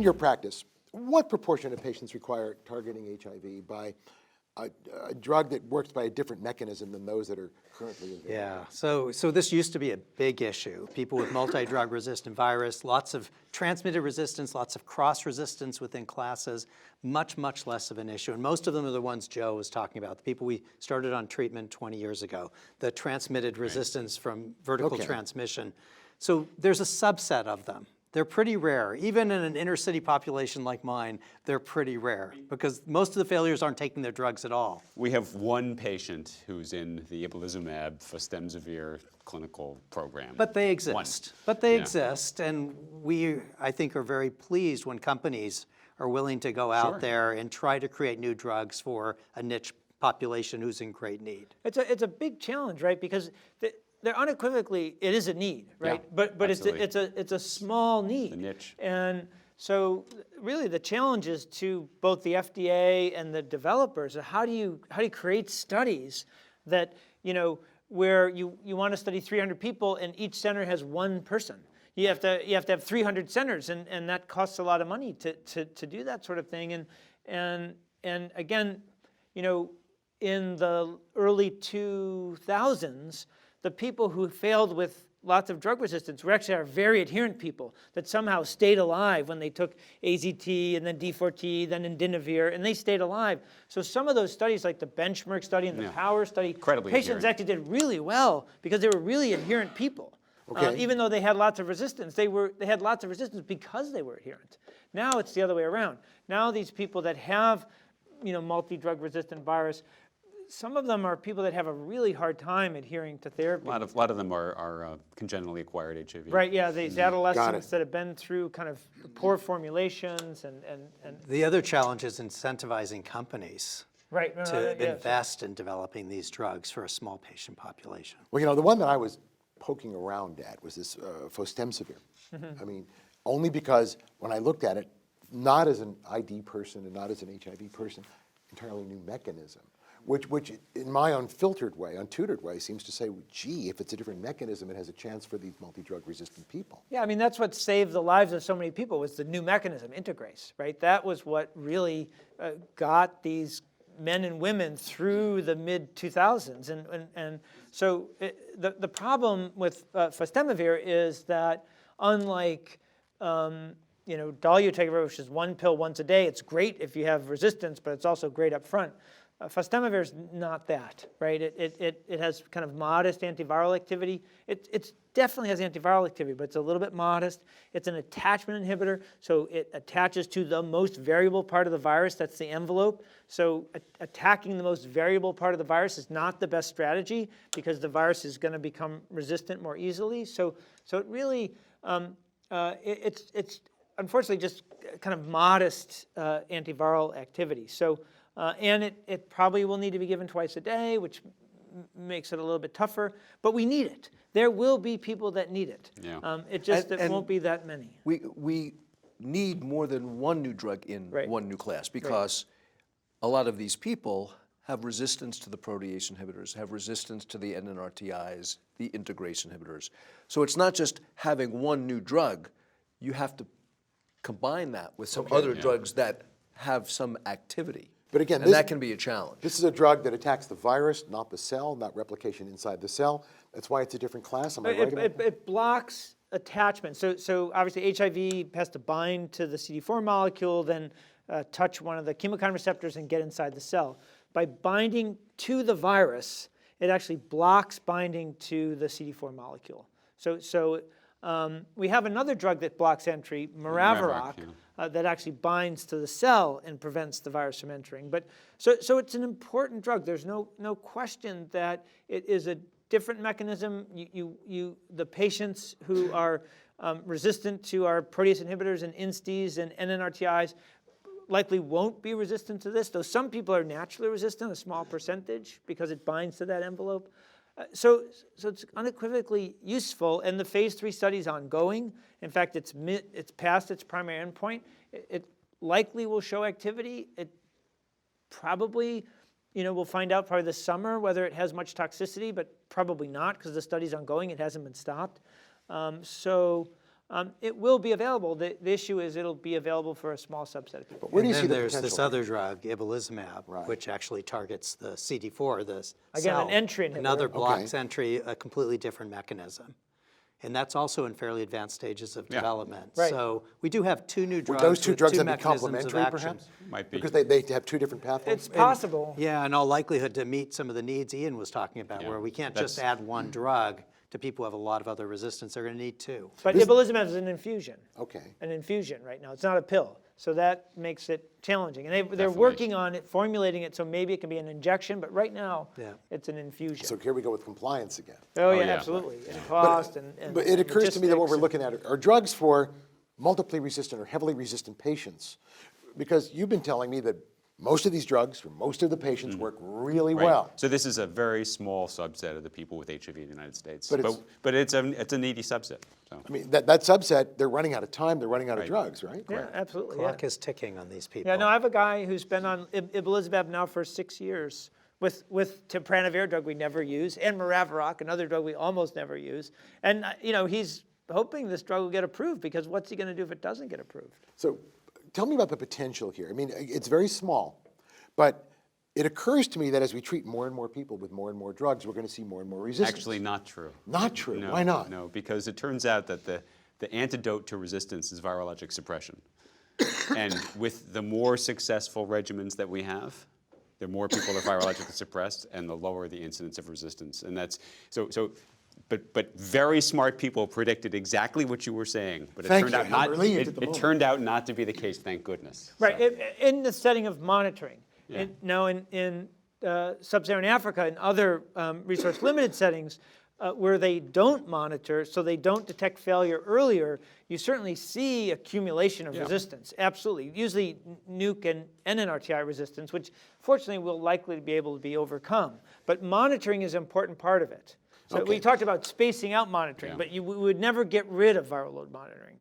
your practice, what proportion of patients require targeting HIV by a drug that works by a different mechanism than those that are currently available? Yeah, so this used to be a big issue. People with multi-drug resistant virus, lots of transmitted resistance, lots of cross-resistance within classes, much, much less of an issue. And most of them are the ones Joe was talking about, the people we started on treatment 20 years ago, the transmitted resistance from vertical transmission. So there's a subset of them. They're pretty rare. Even in an inner city population like mine, they're pretty rare because most of the failures aren't taking their drugs at all. We have one patient who's in the ibalizumab fostemsavir clinical program. But they exist. But they exist, and we, I think, are very pleased when companies are willing to go out there and try to create new drugs for a niche population who's in great need. It's a big challenge, right? Because they're unequivocally, it is a need, right? Yeah, but it's a small need. The niche. And so really the challenge is to both the FDA and the developers, how do you create studies that, where you want to study 300 people and each center has one person. You have to have 300 centers, and that costs a lot of money to do that sort of thing. And again, in the early 2000s, the people who failed with lots of drug resistance were actually our very adherent people that somehow stayed alive when they took AZT and then D4T, then Indinavir, and they stayed alive. So some of those studies, like the benchmark study and the power study, patients actually did really well because they were really adherent people. Even though they had lots of resistance, they had lots of resistance because they were adherent. Now it's the other way around. Now these people that have, multi-drug resistant virus, some of them are people that have a really hard time adhering to therapy. A lot of them are congenitally acquired HIV. Right, yeah, these adolescents that have been through kind of poor formulations and The other challenge is incentivizing companies right, to invest in developing these drugs for a small patient population. Well, the one that I was poking around at was this fostemsavir. I mean, only because when I looked at it, not as an ID person and not as an HIV person, entirely new mechanism. Which in my unfiltered way, untutored way, seems to say, gee, if it's a different mechanism, it has a chance for these multi-drug resistant people. Yeah, I mean, that's what saved the lives of so many people was the new mechanism, integrase, right? That was what really got these men and women through the mid-2000s. And so the problem with fostemsavir is that unlike dolutegravir, which is one pill once a day, it's great if you have resistance, but it's also great up front. Fostemsavir is not that, right? It has kind of modest antiviral activity. It definitely has antiviral activity, but it's a little bit modest. It's an attachment inhibitor, so it attaches to the most variable part of the virus. That's the envelope. So attacking the most variable part of the virus is not the best strategy because the virus is going to become resistant more easily. So it really, it's unfortunately just kind of modest antiviral activity. So. And it probably will need to be given twice a day, which makes it a little bit tougher. But we need it. There will be people that need it. Yeah. It won't be that many. We need more than one new drug in one new class because a lot of these people have resistance to the protease inhibitors, have resistance to the NNRTIs, the integrase inhibitors. So it's not just having one new drug. You have to combine that with some other drugs that have some activity. But again, that can be a challenge. This is a drug that attacks the virus, not the cell, not replication inside the cell. That's why it's a different class. Am I right about that? It blocks attachment. So obviously HIV has to bind to the CD4 molecule, then touch one of the chemokine receptors and get inside the cell. By binding to the virus, it actually blocks binding to the CD4 molecule. So we have another drug that blocks entry, Maraviroc, that actually binds to the cell and prevents the virus from entering. But so it's an important drug. There's no question that it is a different mechanism. The patients who are resistant to our protease inhibitors and INSTIs and NNRTIs likely won't be resistant to this, though some people are naturally resistant, a small percentage, because it binds to that envelope. So it's unequivocally useful, and the phase 3 study is ongoing. In fact, it's past its primary endpoint. It likely will show activity. It probably, we'll find out probably this summer whether it has much toxicity, but probably not because the study's ongoing. It hasn't been stopped. So it will be available. The issue is it'll be available for a small subset of people. But where do you And see then the there's potential? this other drug, ibalizumab, Right. which actually targets the CD4, the Again, an cell. entry inhibitor. Another Okay. blocks entry, a completely different mechanism. And that's also in fairly advanced stages of development. Right. So we do have two new Would drugs those two with drugs two have been mechanisms of complementary, action. perhaps? Might be. Because they have two different pathways? It's possible. Yeah, in all likelihood to meet some of the needs Ian was talking about, Yeah, where we can't just that's- add one drug to people who have a lot of other resistance. They're going to need two. But ibalizumab is an infusion. Okay. An infusion right now. It's not a pill. So that makes it challenging. And they're Definitely. working on it, formulating it, so maybe it can be an injection, but right now, Yeah. it's an infusion. So here we go with compliance again. Oh, yeah, yeah. absolutely. And cost and But it occurs to me that what we're logistics. looking at are drugs for multiply resistant or heavily resistant patients. Because you've been telling me that most of these drugs for most of the patients work really Right. well. So this is a very small subset of the people with HIV in the United States. But it's- it's a needy subset. So. I mean, that subset, they're running out of time, they're running out of Right. drugs, right? Yeah, absolutely. Yeah. Clock is ticking on these people. Yeah, no, I have a guy who's been on ibalizumab now for 6 years with tipranavir, drug we never use, and Maraviroc, another drug we almost never use. And, he's hoping this drug will get approved because what's he going to do if it doesn't get approved? So tell me about the potential here. I mean, it's very small, but it occurs to me that as we treat more and more people with more and more drugs, we're going to see more and more resistance. Actually not true. Not true. No, Why not? No, because it turns out that the antidote to resistance is virologic suppression. And with the more successful regimens that we have, the more people are virologically suppressed and the lower the incidence of resistance. And that's, but very smart people predicted exactly what you were saying. But it Thank turned you. out I'm not, relieved at the it moment. turned out not to be the case, thank goodness. Right, So, in the setting of monitoring. Yeah. Now, in sub-Saharan Africa and other resource-limited settings where they don't monitor, so they don't detect failure earlier, you certainly see accumulation of resistance, absolutely. Usually nuke and NNRTI resistance, which fortunately will likely be able to be overcome. But monitoring is an important part of it. So we talked about spacing out monitoring, Yeah. but we would never get rid of viral load monitoring.